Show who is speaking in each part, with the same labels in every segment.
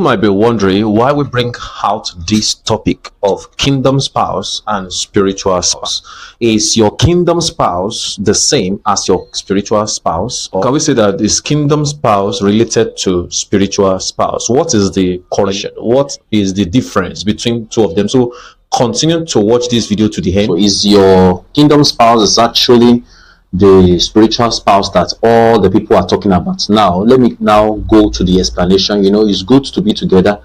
Speaker 1: might be wondering why we bring out this topic of kingdom spouse and spiritual spouse. Is your kingdom spouse the same as your spiritual spouse? Or can we say that is kingdom spouse related to spiritual spouse? What is the correlation? What is the difference between two of them? So continue to watch this video to the end.
Speaker 2: So is your kingdom spouse is actually the spiritual spouse that all the people are talking about? Now let me now go to the explanation. It's good to be together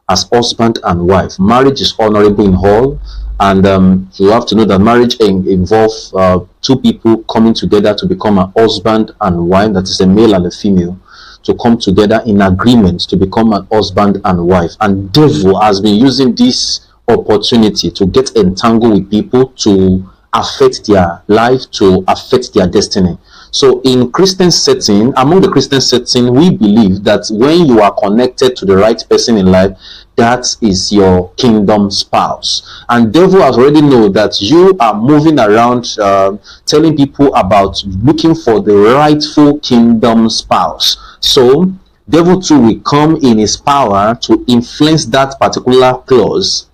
Speaker 2: as husband and wife. Marriage is honorable in all, and you have to know that marriage involves two people coming together to become a husband and wife, that is a male and a female, to come together in agreement to become a husband and wife. And devil has been using this opportunity to get entangled with people, to affect their life, to affect their destiny. So in Christian setting, among the Christian setting, we believe that when you are connected to the right person in life, that is your kingdom spouse. And devil has already known that you are moving around telling people about looking for the rightful kingdom spouse. So devil too will come in his power to influence that particular clause,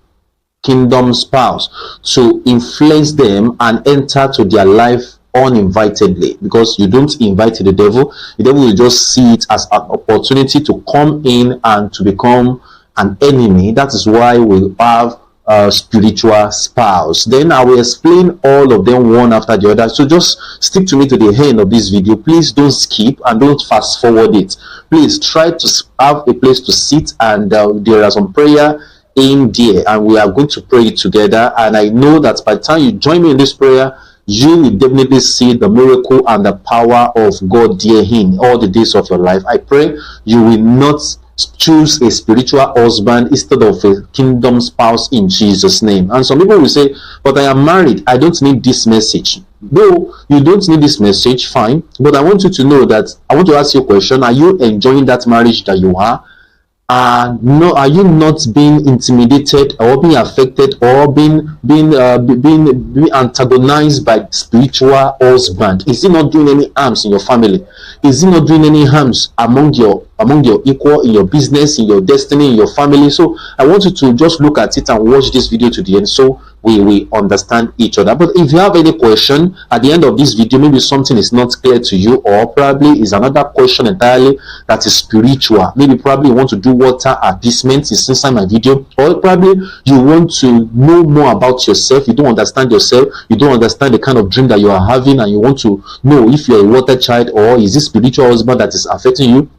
Speaker 2: kingdom spouse, to influence them and enter to their life uninvitedly, because you don't invite the devil will just see it as an opportunity to come in and to become an enemy. That is why we have a spiritual spouse. Then I will explain all of them one after the other, so just stick to me to the end of this video. Please don't skip and don't fast forward it. Please try to have a place to sit, and there are some prayer in there, and we are going to pray it together. And I know that by the time you join me in this prayer, you will definitely see the miracle and the power of God therein all the days of your life. I pray you will not choose a spiritual husband instead of a kingdom spouse in Jesus' name. And some people will say, but I am married, I don't need this message. No, you don't need this message, fine, but I want you to know that I want to ask you a question. Are you enjoying that marriage that you are? No, are you not being intimidated or being affected or being antagonized by spiritual husband? Is he not doing any harms in your family? Is he not doing any harms among your equal, in your business, in your destiny, in your family? So I want you to just look at it and watch this video to the end, so we understand each other. But if you have any question at the end of this video, maybe something is not clear to you, or probably is another question entirely that is spiritual, maybe probably you want to do water appeasement, is inside my video, or probably you want to know more about yourself, you don't understand yourself, you don't understand the kind of dream that you are having, and you want to know if you're a water child, or is this spiritual husband that is affecting you,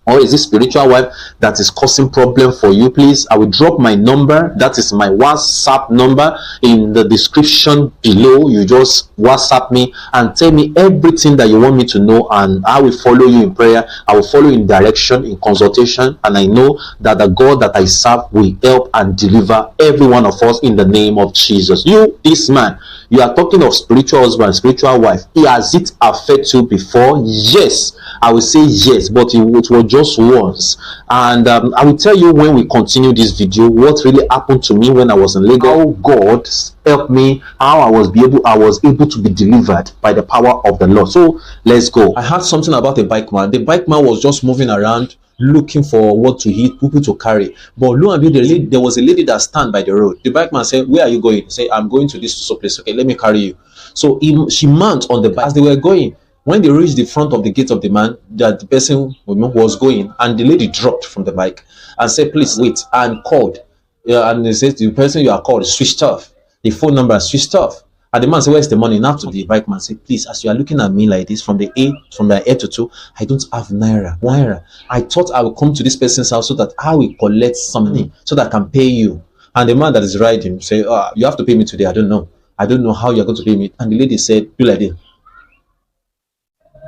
Speaker 2: or is this spiritual wife that is causing problem for you? Please, I will drop my number. That is my WhatsApp number in the description below. You just WhatsApp me and tell me everything that you want me to know, and I will follow you in prayer. I will follow you in direction, in consultation, and I know that the God that I serve will help and deliver every one of us in the name of Jesus. You, this man, you are talking of spiritual husband, spiritual wife. Has it affected you before? Yes, I will say yes, but it was just once. And I will tell you when we continue this video what really happened to me when I was in Lagos. How God helped me, how I was able to be delivered by the power of the Lord. So let's go.
Speaker 1: I heard something about a bike man. The bike man was just moving around looking for what to eat, people to carry. But lo and behold, there was a lady that stand by the road. The bike man said, "Where are you going?" He said, "I'm going to this place." "Okay, let me carry you." So she mount on the bike. As they were going, when they reached the front of the gate of the man that the person was going, and the lady dropped from the bike and said, "Please wait," and called. And they said, "The person you are called is switched off. The phone number is switched off." And the man said, "Where's the money?" Now to the bike man said, "Please, as you are looking at me like this from the A to 2, I don't have naira. I thought I will come to this person's house so that I will collect something so that I can pay you." And the man that is riding said, "You have to pay me today. I don't know how you're going to pay me." And the lady said, "Do like this." And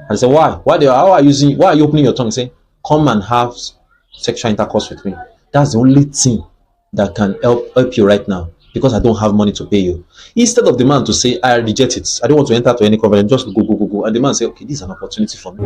Speaker 1: I said, "Why? Why are you opening your tongue?" He said, "Come and have sexual intercourse with me. That's the only thing that can help you right now, because I don't have money to pay you." Instead of the man to say, "I reject it, I don't want to enter to any covenant, just go," and the man said, "Okay, this is an opportunity for me."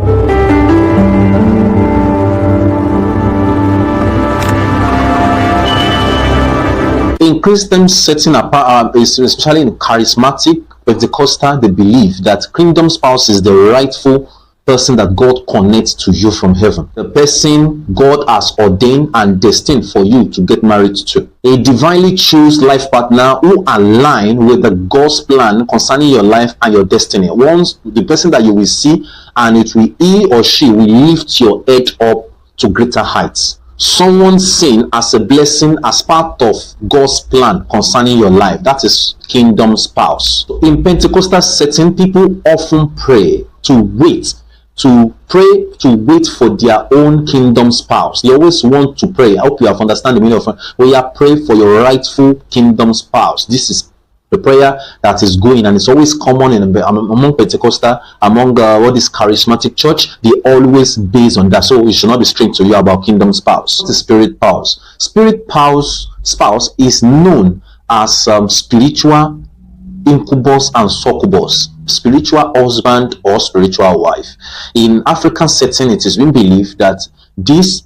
Speaker 2: In Christian setting, especially in charismatic Pentecostal, they believe that kingdom spouse is the rightful person that God connects to you from heaven, the person God has ordained and destined for you to get married to. A divinely chosen life partner who align with the God's plan concerning your life and your destiny. Once the person that you will see, and it will, he or she will lift your head up to greater heights. Someone seen as a blessing as part of God's plan concerning your life. That is kingdom spouse. In Pentecostal setting, people often pray to wait for their own kingdom spouse. They always want to pray. I hope you have understand the meaning of we are praying for your rightful kingdom spouse. This is the prayer that is going, and it's always common among Pentecostal, among what is charismatic church. They always base on that. So it should not be strange to you about kingdom spouse. The spirit spouse. Spouse is known as spiritual incubus and succubus, spiritual husband or spiritual wife. In African setting, it is been believed that this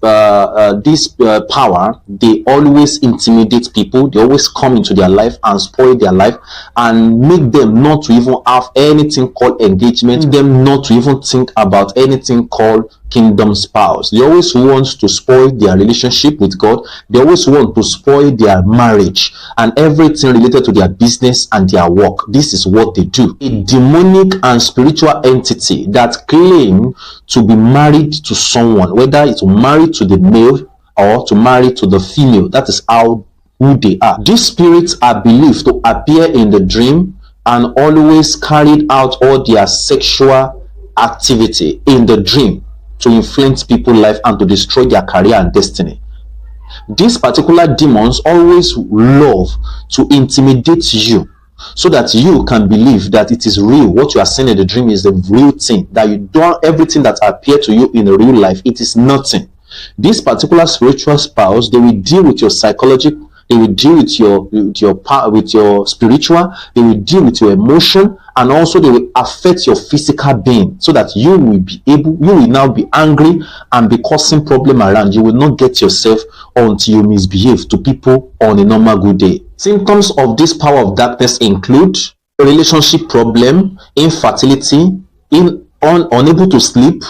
Speaker 2: power, they always intimidate people. They always come into their life and spoil their life and make them not to even have anything called engagement, make them not to even think about anything called kingdom spouse. They always want to spoil their relationship with God. They always want to spoil their marriage and everything related to their business and their work. This is what they do. A demonic and spiritual entity that claim to be married to someone, whether it's married to the male or to marry to the female. That is who they are. These spirits are believed to appear in the dream and always carried out all their sexual activity in the dream to influence people's life and to destroy their career and destiny. These particular demons always love to intimidate you so that you can believe that it is real. What you are seeing in the dream is the real thing, that you do everything that appears to you in the real life, it is nothing. This particular spiritual spouse, they will deal with your psychology, they will deal with your spiritual, they will deal with your emotion, and also they will affect your physical being, so that you will now be angry and be causing problem around. You will not get yourself until you misbehave to people on a normal good day. Symptoms of this power of darkness include a relationship problem, infertility, unable to sleep,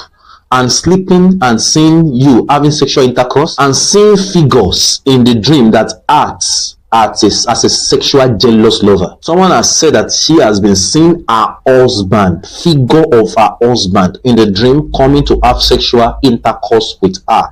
Speaker 2: and sleeping and seeing you having sexual intercourse, and seeing figures in the dream that acts as a sexual jealous lover. Someone has said that she has been seeing her husband, figure of her husband in the dream, coming to have sexual intercourse with her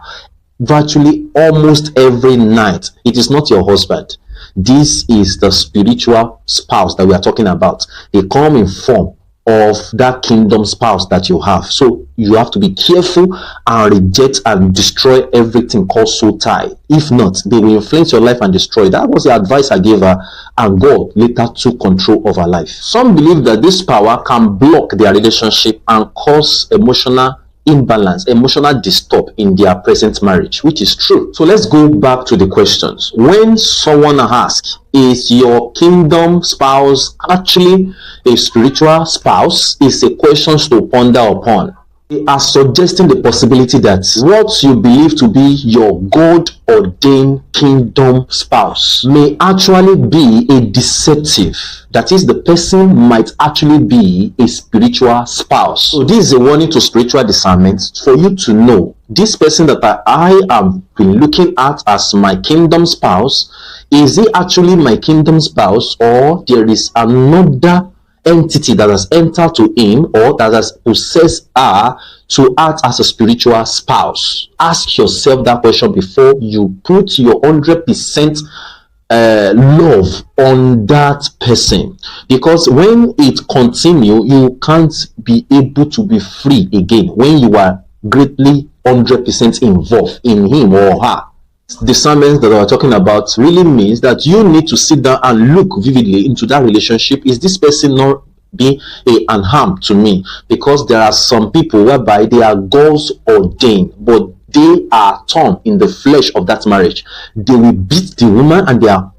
Speaker 2: virtually almost every night. It is not your husband. This is the spiritual spouse that we are talking about. They come in form of that kingdom spouse that you have. So you have to be careful and reject and destroy everything called soul tie. If not, they will influence your life and destroy. That was the advice I gave her, and God later took control of her life. Some believe that this power can block their relationship and cause emotional imbalance, emotional disturb in their present marriage, which is true. So let's go back to the questions. When someone asks, is your kingdom spouse actually a spiritual spouse, is a question to ponder upon. They are suggesting the possibility that what you believe to be your God-ordained kingdom spouse may actually be a deceptive. That is, the person might actually be a spiritual spouse. So this is a warning to spiritual discernment for you to know this person that I have been looking at as my kingdom spouse, is he actually my kingdom spouse, or there is another entity that has entered to him or that has possessed her to act as a spiritual spouse? Ask yourself that question before you put your 100% love on that person, because when it continue, you can't be able to be free again when you are greatly 100% involved in him or her. Discernment that we're talking about really means that you need to sit down and look vividly into that relationship. Is this person not being an harm to me? Because there are some people whereby they are God's ordained, but they are torn in the flesh of that marriage. They will beat the woman and they are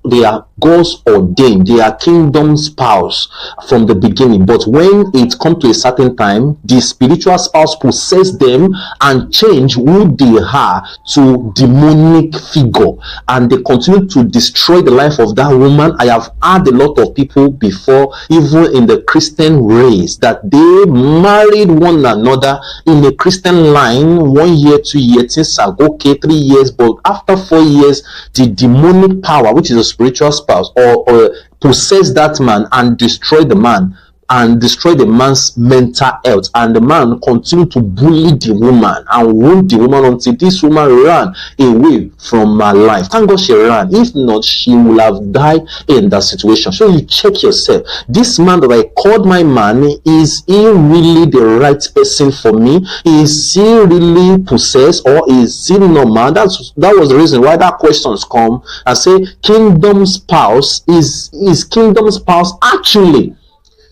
Speaker 2: God's ordained, they are kingdom spouse from the beginning. But when it comes to a certain time, the spiritual spouse possess them and change who they are to demonic figure, and they continue to destroy the life of that woman. I have had a lot of people before, even in the Christian race, that they married one another in a Christian line 1 year, 2 years, things are okay, 3 years, but after 4 years, the demonic power, which is a spiritual spouse, or possess that man and destroy the man and destroy the man's mental health, and the man continued to bully the woman and wound the woman until this woman ran away from her life. Thank God she ran. If not, she would have died in that situation. So you check yourself. This man that I called my man, is he really the right person for me? Is he really possessed, or is he normal? That was the reason why that questions come and say, kingdom spouse, is kingdom spouse actually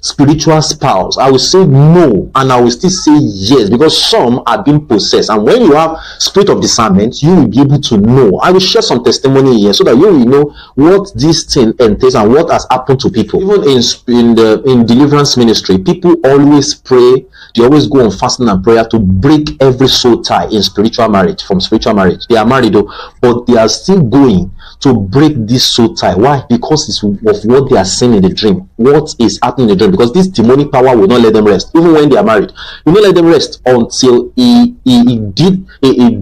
Speaker 2: spiritual spouse? I will say no, and I will still say yes, because some are being possessed, and when you have spirit of discernment, you will be able to know. I will share some testimony here so that you will know what this thing entails and what has happened to people. Even in deliverance ministry, people always pray. They always go on fasting and prayer to break every soul tie in spiritual marriage. From spiritual marriage, they are married though, but they are still going to break this soul tie. Why? Because it's of what they are seeing in the dream, what is happening in the dream. Because this demonic power will not let them rest, even when they are married. Will not let them rest until he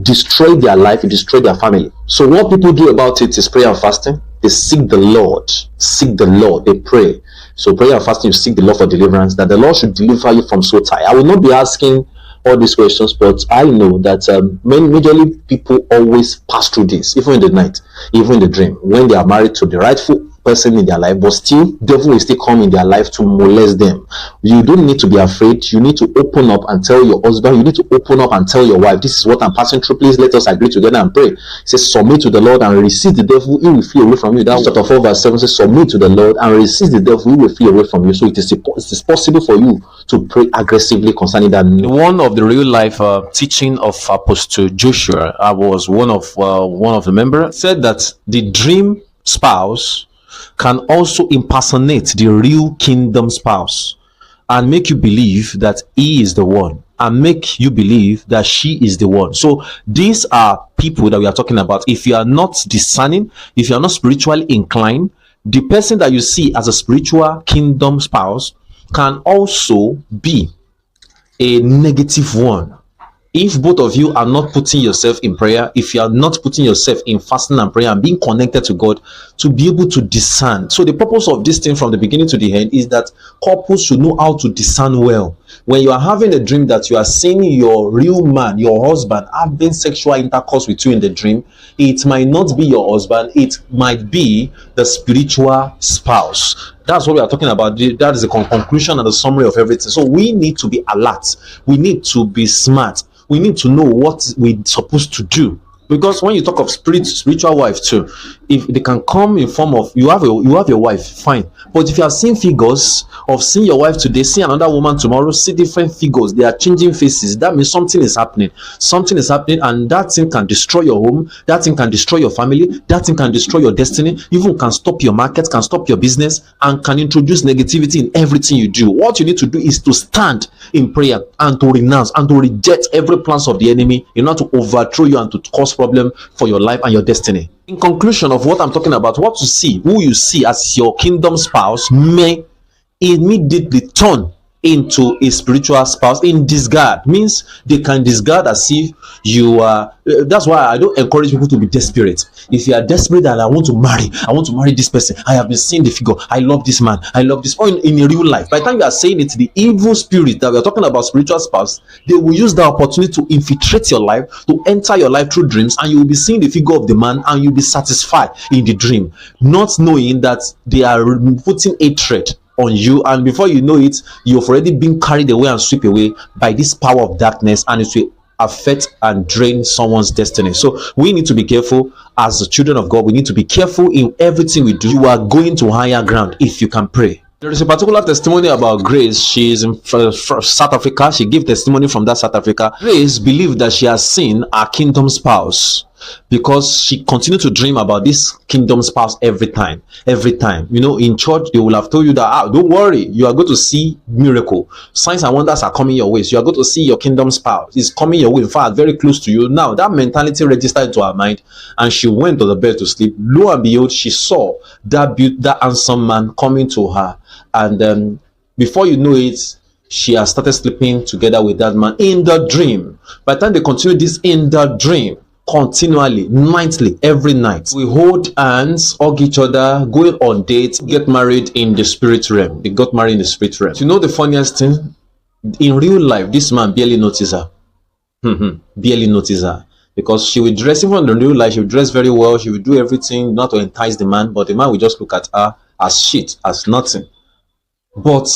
Speaker 2: destroyed their life, he destroyed their family. So what people do about it is prayer and fasting. They seek the Lord, they pray. So prayer and fasting, you seek the Lord for deliverance, that the Lord should deliver you from soul tie. I will not be asking all these questions, but I know that majorly people always pass through this, even in the night, even in the dream, when they are married to the rightful person in their life, but still devil will still come in their life to molest them. You don't need to be afraid. You need to open up and tell your husband. You need to open up and tell your wife, this is what I'm passing through. Please let us agree together and pray. It says, submit to the Lord and resist the devil, he will flee away from you. That's chapter 4 verse 7 says, submit to the Lord and resist the devil, he will flee away from you. So it is possible for you to pray aggressively concerning that.
Speaker 1: One of the real life teaching of Apostle Joshua, I was one of the members, said that the dream spouse can also impersonate the real kingdom spouse and make you believe that he is the one, and make you believe that she is the one. So these are people that we are talking about. If you are not discerning, if you are not spiritually inclined, the person that you see as a spiritual kingdom spouse can also be a negative one. If both of you are not putting yourself in prayer, if you are not putting yourself in fasting and prayer and being connected to God to be able to discern. So the purpose of this thing from the beginning to the end is that couples should know how to discern well. When you are having a dream that you are seeing your real man, your husband, having sexual intercourse with you in the dream, it might not be your husband, it might be the spiritual spouse. That's what we are talking about. That is the conclusion and the summary of everything. So we need to be alert. We need to be smart. We need to know what we're supposed to do. Because when you talk of spiritual wife too, if they can come in form of you have your wife, fine. But if you are seeing figures of seeing your wife today, see another woman tomorrow, see different figures, they are changing faces, that means something is happening. Something is happening, and that thing can destroy your home, that thing can destroy your family, that thing can destroy your destiny, even can stop your market, can stop your business, and can introduce negativity in everything you do. What you need to do is to stand in prayer and to renounce and to reject every plans of the enemy in order to overthrow you and to cause problem for your life and your destiny. In conclusion of what I'm talking about, what you see, who you see as your kingdom spouse may immediately turn into a spiritual spouse in disguise. Means they can disguise as if you are. That's why I don't encourage people to be desperate. If you are desperate and I want to marry this person, I have been seeing the figure, I love this man, I love this. Or in real life, by the time you are saying it, the evil spirit that we are talking about, spiritual spouse, they will use the opportunity to infiltrate your life, to enter your life through dreams, and you will be seeing the figure of the man and you'll be satisfied in the dream, not knowing that they are putting hatred on you, and before you know it, you've already been carried away and swept away by this power of darkness, and it will affect and drain someone's destiny. So we need to be careful as the children of God. We need to be careful in everything we do. You are going to higher ground if you can pray. There is a particular testimony about Grace. She is in South Africa. She gave testimony from that South Africa. Grace believed that she has seen her kingdom spouse because she continued to dream about this kingdom spouse every time. You know, in church they will have told you that, don't worry, you are going to see miracle, signs and wonders are coming your way, so you are going to see your kingdom spouse is coming your way, in fact very close to you. Now that mentality registered into her mind, and she went to the bed to sleep. Lo and behold, she saw that handsome man coming to her, and before you know it, she has started sleeping together with that man in the dream. By the time they continue this in the dream, continually, nightly, every night, we hold hands, hug each other, go on dates, get married in the spirit realm. They got married in the spirit realm. You know the funniest thing? In real life, this man barely noticed her. Barely noticed her. Because she would dress, even in the real life, she would dress very well, she would do everything not to entice the man, but the man would just look at her as shit, as nothing. But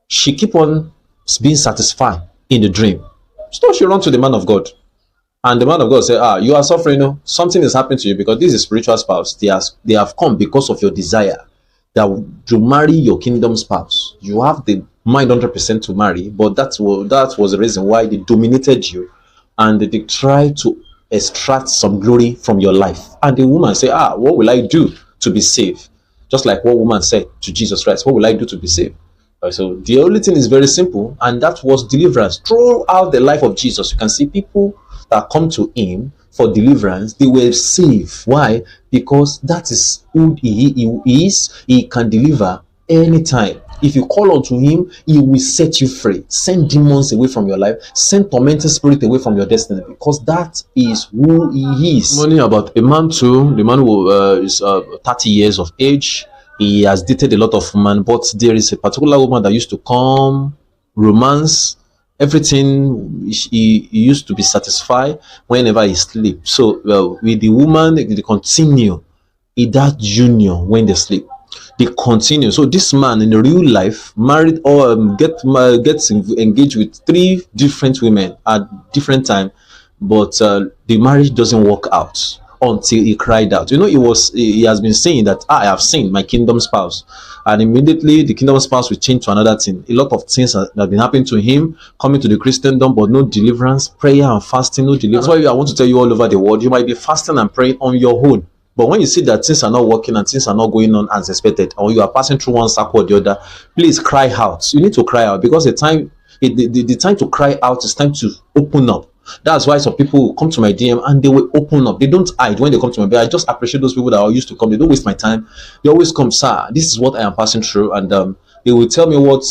Speaker 1: she keep on being satisfied in the dream. So she run to the man of God. And the man of God said, you are suffering, something is happening to you, because this is spiritual spouse. They have come because of your desire to marry your kingdom spouse. You have the mind 100% to marry, but that was the reason why they dominated you, and they tried to extract some glory from your life. And the woman said, what will I do to be saved? Just like what woman said to Jesus Christ, what will I do to be saved? So the only thing is very simple, and that was deliverance. Throughout the life of Jesus, you can see people that come to him for deliverance, they were saved. Why? Because that is who he is. He can deliver anytime. If you call unto him, he will set you free, send demons away from your life, send tormenting spirit away from your destiny, because that is who he is. Money about a man too. The man who is 30 years of age. He has dated a lot of women, but there is a particular woman that used to come, romance, everything. He used to be satisfied whenever he sleep. So with the woman, they continue in that union when they sleep. They continue. So this man in the real life married or gets engaged with 3 different women at different time, but the marriage doesn't work out until he cried out. You know, he has been saying that I have seen my kingdom spouse, and immediately the kingdom spouse will change to another thing. A lot of things have been happening to him, coming to the Christendom, but no deliverance, prayer and fasting, no deliverance. That's why I want to tell you all over the world, you might be fasting and praying on your own, but when you see that things are not working and things are not going on as expected, or you are passing through one circle or the other, please cry out. You need to cry out, because the time to cry out is time to open up. That's why some people will come to my DM and they will open up. They don't hide when they come to my bed. I just appreciate those people that are used to come. They don't waste my time. They always come, sir, this is what I am passing through, and they will tell me what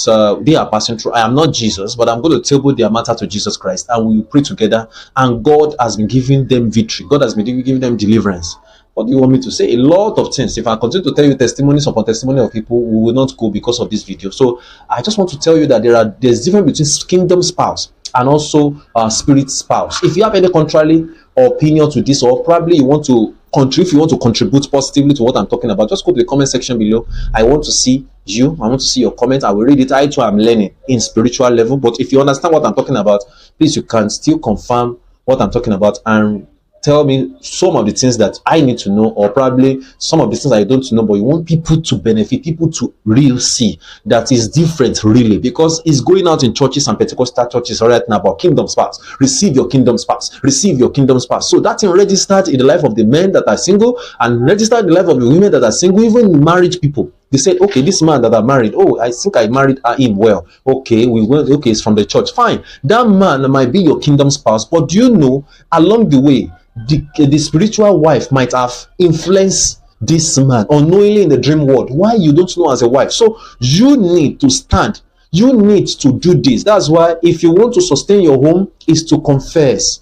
Speaker 1: they are passing through. I am not Jesus, but I'm going to table their matter to Jesus Christ, and we will pray together, and God has been giving them victory. God has been giving them deliverance. What do you want me to say? A lot of things. If I continue to tell you testimonies upon testimony of people, we will not go because of this video. So I just want to tell you that there's difference between kingdom spouse and also spirit spouse. If you have any contrary opinion to this, or probably you want to contribute positively to what I'm talking about, just go to the comment section below. I want to see you. I want to see your comment. I will read it. I too am learning in spiritual level. But if you understand what I'm talking about, please, you can still confirm what I'm talking about and tell me some of the things that I need to know, or probably some of the things I don't know, but you want people to benefit, people to really see that is different, really, because it's going out in churches and Pentecostal churches right now about kingdom spouse. Receive your kingdom spouse. Receive your kingdom spouse. So that thing registered in the life of the men that are single, and registered in the life of the women that are single, even married people. They said, okay, this man that I married, I think I married him well. Okay, it's from the church. Fine. That man might be your kingdom spouse, but do you know, along the way, the spiritual wife might have influenced this man unknowingly in the dream world. Why you don't know as a wife? So you need to stand. You need to do this. That's why if you want to sustain your home, is to confess.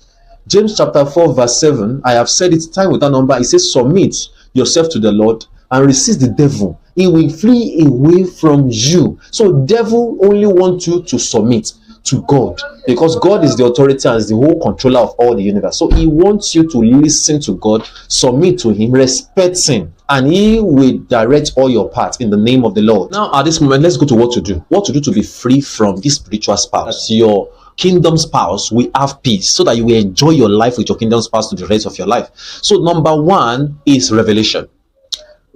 Speaker 1: James chapter 4 verse 7, I have said it time without number. It says, submit yourself to the Lord and resist the devil. He will flee away from you. So devil only wants you to submit to God, because God is the authority and is the whole controller of all the universe. So he wants you to listen to God, submit to him, respect him, and he will direct all your paths in the name of the Lord. Now at this moment, let's go to what to do. What to do to be free from this spiritual spouse. Your kingdom spouse will have peace, so that you will enjoy your life with your kingdom spouse to the rest of your life. So number 1 is revelation.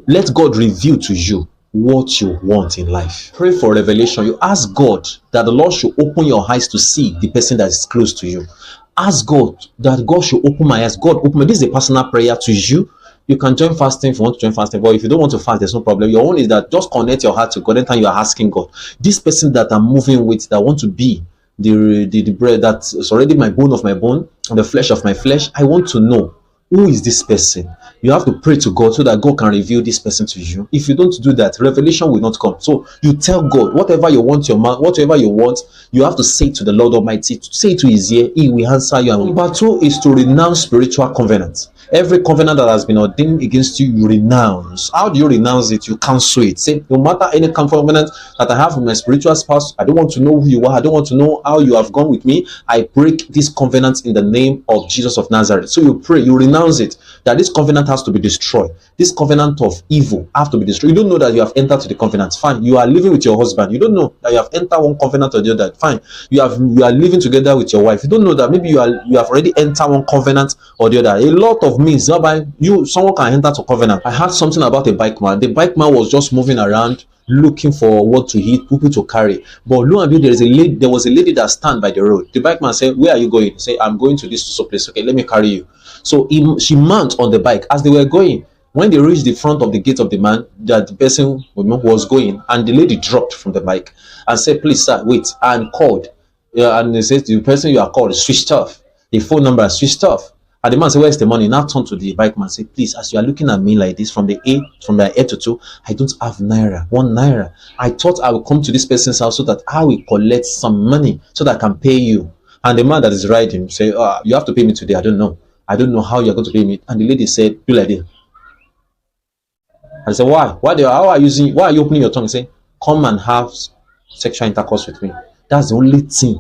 Speaker 1: Let God reveal to you what you want in life. Pray for revelation. You ask God that the Lord should open your eyes to see the person that is close to you. Ask God that God should open my eyes. God, open me. This is a personal prayer to you. You can join fasting if you want to join fasting, but if you don't want to fast, there's no problem. Your own is that just connect your heart to God. Anytime you are asking God, this person that I'm moving with, that want to be the bread that's already my bone of my bone and the flesh of my flesh, I want to know, who is this person? You have to pray to God so that God can reveal this person to you. If you don't do that, revelation will not come. So you tell God whatever you want, your mouth, whatever you want, you have to say to the Lord Almighty, say it to his ear, he will answer you. And number two is to renounce spiritual covenants. Every covenant that has been ordained against you, you renounce. How do you renounce it? You cancel it. Say, no matter any covenant that I have with my spiritual spouse, I don't want to know who you are. I don't want to know how you have gone with me. I break this covenant in the name of Jesus of Nazareth. So you pray, you renounce it, that this covenant has to be destroyed. This covenant of evil have to be destroyed. You don't know that you have entered to the covenant. Fine. You are living with your husband. You don't know that you have entered one covenant or the other. Fine. You are living together with your wife. You don't know that maybe you have already entered one covenant or the other. A lot of means whereby someone can enter to covenant. I heard something about a bike man. The bike man was just moving around looking for what to eat, people to carry. But lo and behold, there was a lady that stand by the road. The bike man said, "Where are you going?" He said, "I'm going to this place." "Okay, let me carry you." So she mount on the bike. As they were going, when they reached the front of the gate of the man that the person was going, and the lady dropped from the bike and said, "Please, sir, wait," and called. And they said, "The person you are called is switched off. The phone number is switched off." And the man said, "Where's the money?" Now turn to the bike man, say, "Please, as you are looking at me like this from the A to 2, I don't have naira, 1 naira. I thought I will come to this person's house so that I will collect some money so that I can pay you." And the man that is riding say, "You have to pay me today. I don't know how you're going to pay me." And the lady said, "Do like this." I said, "Why? Why are you opening your tongue?" Say, "Come and have sexual intercourse with me. That's the only thing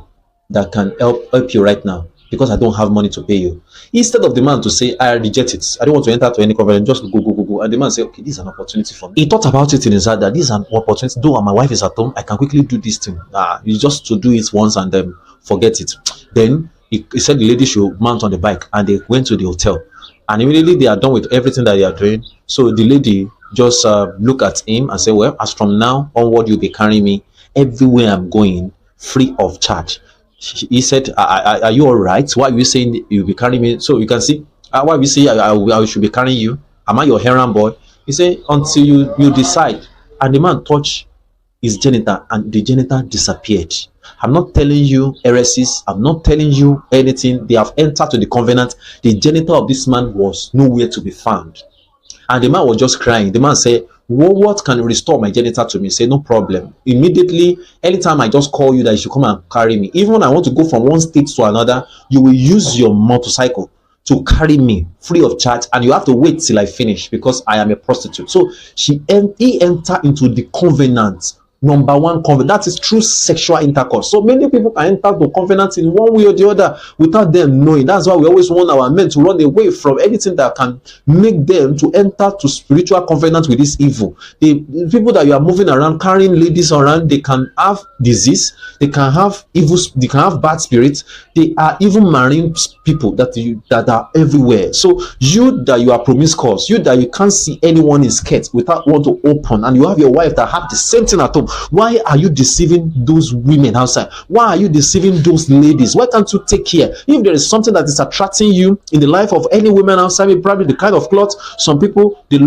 Speaker 1: that can help you right now, because I don't have money to pay you." Instead of the man to say, "I reject it, I don't want to enter to any covenant, just go," and the man say, "Okay, this is an opportunity for me." He thought about it in his heart that this is an opportunity. Though my wife is at home, I can quickly do this thing. It's just to do it once and then forget it. Then he said the lady should mount on the bike, and they went to the hotel. And immediately they are done with everything that they are doing. So the lady just look at him and say, "Well, as from now onward, you'll be carrying me everywhere I'm going, free of charge." He said, are you all right? Why are you saying you'll be carrying me? So you can see, why we say I should be carrying you? Am I your errand boy? He said, "Until you decide." And the man touched his genital, and the genital disappeared. I'm not telling you heresies. I'm not telling you anything. They have entered to the covenant. The genital of this man was nowhere to be found. And the man was just crying. The man said, what can restore my genital to me?" Say, "No problem. Immediately, anytime I just call you that you should come and carry me, even when I want to go from one state to another, you will use your motorcycle to carry me free of charge, and you have to wait till I finish because I am a prostitute." So he entered into the covenant. Number one covenant, that is true sexual intercourse. So many people can enter the covenant in one way or the other without them knowing. That's why we always want our men to run away from anything that can make them to enter to spiritual covenant with this evil. The people that you are moving around, carrying ladies around, they can have disease, they can have evil, they can have bad spirits. They are even marine people that are everywhere. So you that you are promiscuous, you that you can't see anyone in skirts without want to open, and you have your wife that have the same thing at home. Why are you deceiving those women outside? Why are you deceiving those ladies? Why can't you take care? If there is something that is attracting you in the life of any women outside, probably the kind of clothes, some people they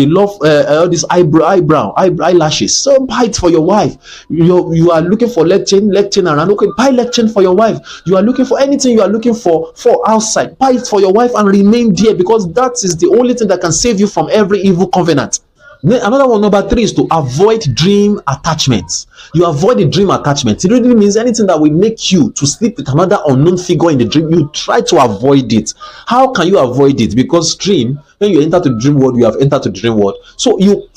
Speaker 1: love all these eyelashes. So buy it for your wife. You are looking for leg chain around. Okay, buy leg chain for your wife. You are looking for anything you are looking for outside. Buy it for your wife and remain there, because that is the only thing that can save you from every evil covenant. Then another one, number 3, is to avoid dream attachments. You avoid the dream attachment. It really means anything that will make you to sleep with another unknown figure in the dream, you try to avoid it. How can you avoid it? Because dream, when you enter to the dream world, you have entered the dream world. So you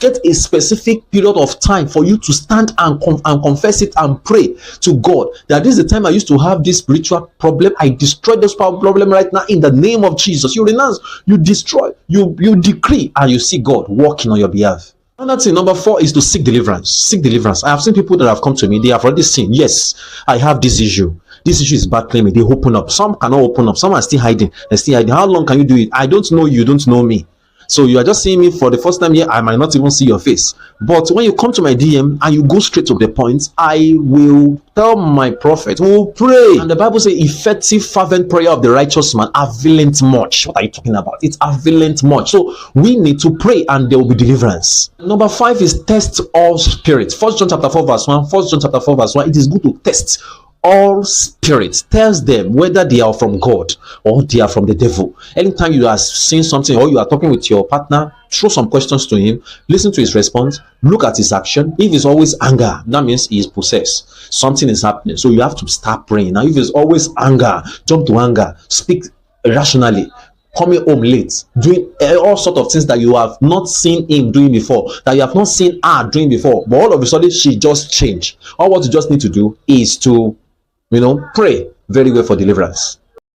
Speaker 1: get a specific period of time for you to stand and confess it and pray to God that this is the time I used to have this spiritual problem. I destroy this problem right now in the name of Jesus. You renounce, you destroy, you decree, and you see God working on your behalf. Another thing, number 4, is to seek deliverance. Seek deliverance. I have seen people that have come to me. They have already seen, yes, I have this issue. This issue is battling me. They open up. Some cannot open up. Some are still hiding. They're still hiding. How long can you do it? I don't know you. Don't know me. So you are just seeing me for the first time here. I might not even see your face. But when you come to my DM and you go straight to the point, I will tell my prophet who will pray. And the Bible says, effective, fervent prayer of the righteous man availeth much. What are you talking about? It's availeth much. So we need to pray and there will be deliverance. Number 5 is test all spirits. 1 John chapter 4 verse 1. 1 John chapter 4 verse 1. It is good to test all spirits. Tells them whether they are from God or they are from the devil. Anytime you are seeing something or you are talking with your partner, throw some questions to him, listen to his response, look at his action. If it's always anger, that means he is possessed. Something is happening. So you have to start praying. Now, if it's always anger, jump to anger, speak irrationally, coming home late, doing all sort of things that you have not seen him doing before, that you have not seen her doing before, but all of a sudden she just changed. All what you just need to do is to pray very well for deliverance.